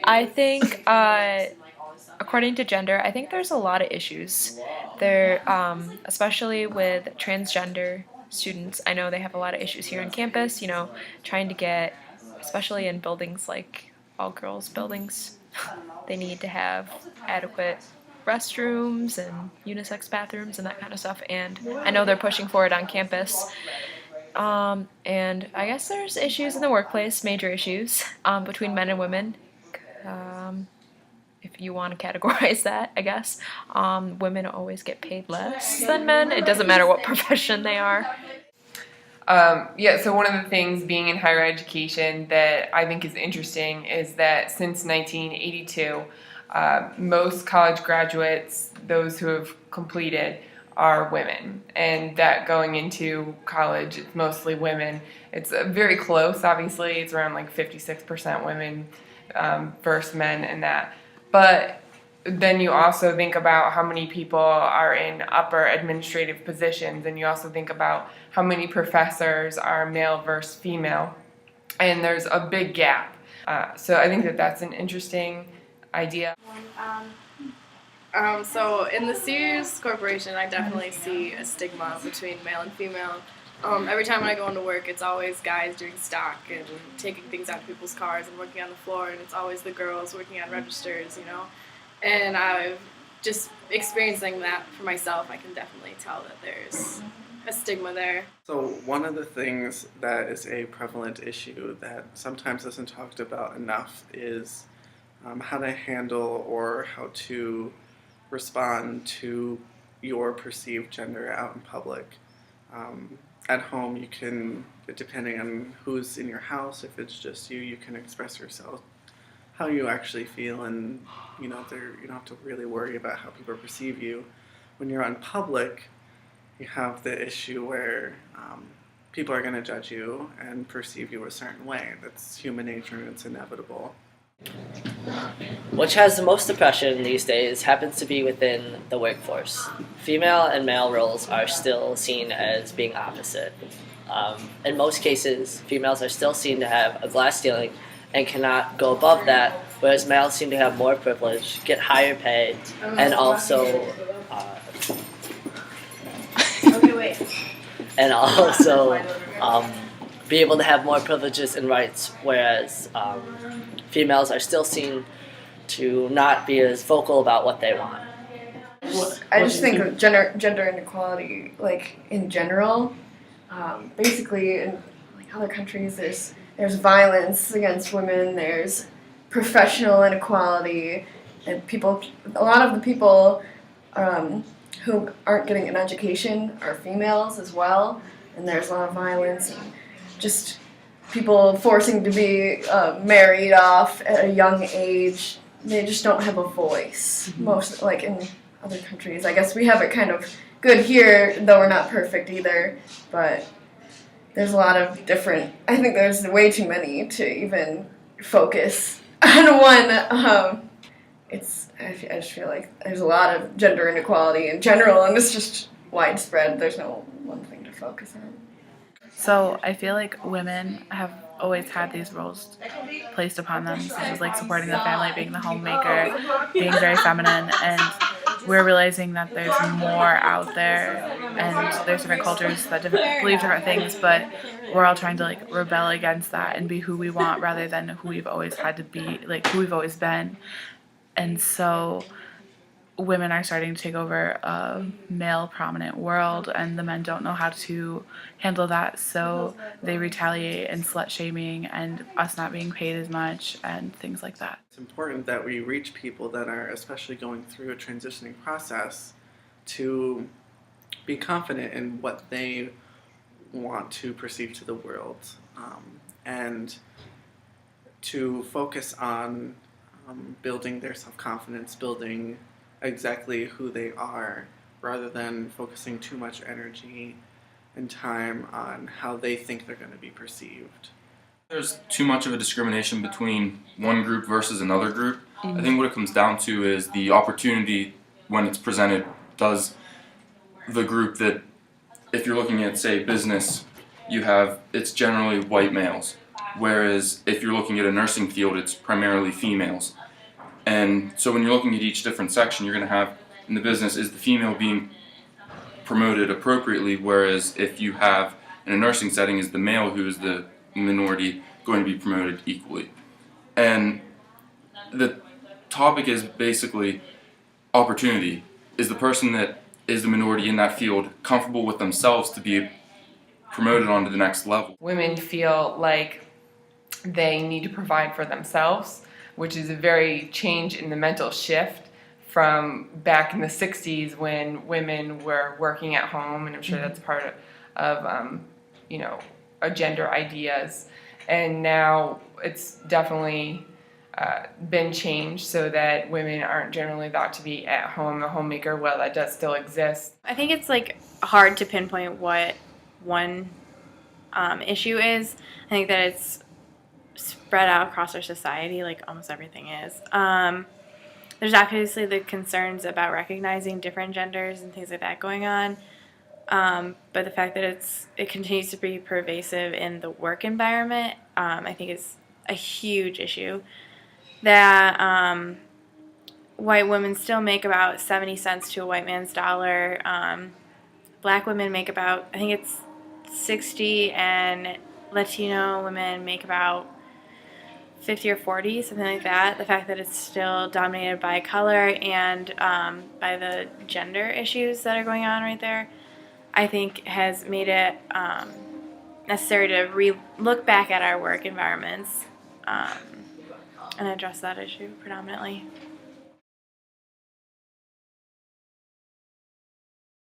I think, according to gender, I think there's a lot of issues there, especially with transgender students. I know they have a lot of issues here on campus, trying to get, especially in buildings like all girls buildings, they need to have adequate restrooms and unisex bathrooms and that kind of stuff. And I know they're pushing for it on campus. And I guess there's issues in the workplace, major issues, between men and women. Um, if you want to categorize that, I guess. Women always get paid less than men. It doesn't matter what profession they are. Yeah, so one of the things being in higher education that I think is interesting is that since 1982, most college graduates, those who have completed, are women. And that going into college, it's mostly women. It's very close, obviously. It's around like 56% women versus men and that. But then you also think about how many people are in upper administrative positions, and you also think about how many professors are male versus female, and there's a big gap. So I think that that's an interesting idea. So in the Sears Corporation, I definitely see a stigma between male and female. Every time I go into work, it's always guys doing stock and taking things out of people's cars and working on the floor, and it's always the girls working on registers, And I've just experiencing that for myself, I can definitely tell that there's a stigma there. So one of the things that is a prevalent issue that sometimes isn't talked about enough is how to handle or how to respond to your perceived gender out in public. At home, you can, depending on who's in your house, if it's just you, you can express yourself how you actually feel, and you don't have to really worry about how people perceive you. When you're on public, you have the issue where people are going to judge you and perceive you a certain way. That's human nature and it's inevitable. Which has the most oppression these days happens to be within the workforce. Female and male roles are still seen as being opposite. In most cases, females are still seen to have a glass ceiling and cannot go above that, whereas males seem to have more privilege, get higher pay, and also be able to have more privileges and rights, whereas females are still seen to not be as vocal about what they want. I just think of gender inequality, like in general. Basically, in like other countries, there's violence against women. There's professional inequality, and a lot of the people who aren't getting an education are females as well. And there's a lot of violence and just people forcing to be married off at a young age. They just don't have a voice. Most, like in other countries, I guess we have it kind of good here, though we're not perfect either. But there's a lot of different. I think there's way too many to even focus on one. I just feel like there's a lot of gender inequality in general, and it's just widespread. There's no one thing to focus on. So I feel like women have always had these roles placed upon them, such as like supporting the family, being the homemaker, being very feminine, and we're realizing that there's more out there, and there's different cultures that believe different things, but we're all trying to like rebel against that and be who we want rather than who we've always had to be, like who we've always been. And so women are starting to take over a male prominent world, and the men don't know how to handle that, so they retaliate and slut shaming and us not being paid as much and things like that. It's important that we reach people that are especially going through a transitioning process to be confident in what they want to perceive to the world, and to focus on building their self-confidence, building exactly who they are, rather than focusing too much energy and time on how they think they're going to be perceived. There's too much of a discrimination between one group versus another group. I think what it comes down to is the opportunity when it's presented. Does the group that, if you're looking at, say, business, it's generally white males. whereas if you're looking at a nursing field, it's primarily females. And so when you're looking at each different section, you're going to have in the business, is the female being promoted appropriately, whereas if you have in a nursing setting, is the male who is the minority going to be promoted equally. And the topic is basically opportunity. Is the person that is the minority in that field comfortable with themselves to be promoted on to the next level? Women feel like they need to provide for themselves, which is a very change in the mental shift from back in the 60s when women were working at home, and I'm sure that's part of gender ideas. And now it's definitely been changed so that women aren't generally thought to be at home, the homemaker. Well, that does still exist. I think it's like hard to pinpoint what one issue is. I think that it's spread out across our society, like almost everything is. There's obviously the concerns about recognizing different genders and things like that going on, but the fact that it continues to be pervasive in the work environment, I think is a huge issue. That white women still make about 70 cents to a white man's dollar. Black women make about, I think it's 60, and Latino women make about 50 or 40, something like that. The fact that it's still dominated by color and by the gender issues that are going on right there, I think has made it necessary to look back at our work environments and address that issue predominantly.